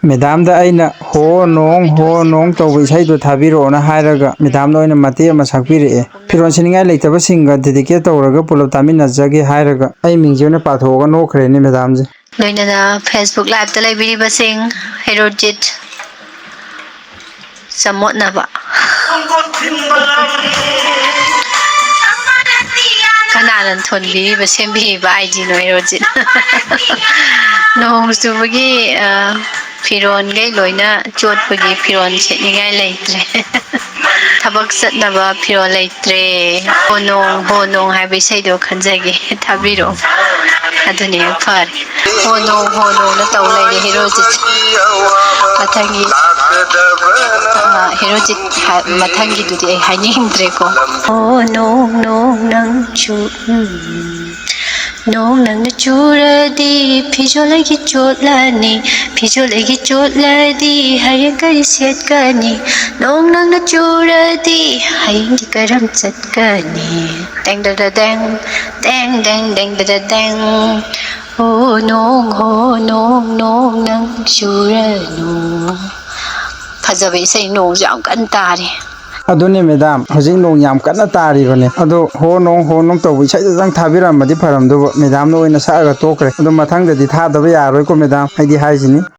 Medamda aina ho nong tawba isaido thabirona hairaga medamda oina mate ama sakpire firon siningai leitaba singa dedicate tawraga pulap taminajage hairaga ai mingjona pathoga no khre ni medamje loinana Facebook live ta laibiriba sing herojit samotnaba kananan thonbiriba sembiriba eigi no herojit nong subagi firon gai loina chotpagi firon setningai leitre tabak satnaba firon leitre honong haibai saido khanjage thabiro aduni far honong na taw leire herojit mathangi herojit mathangi dudi ai hainingdre ko honong nang chu nong nang na churadi pijolagi chotladi hayang kari setkani nong nang na churadi hayang di karam chatkani dang da da dang da dang honong nang churanu fajabe sai nong jam kan tare aduni medam hojing nong yam kana tari bane ado ho nong tawba isaida jang thabiramadi pharamdu medam no oina saaga tokre ado mathang dadi thadaba yaroi ko medam haidi haijini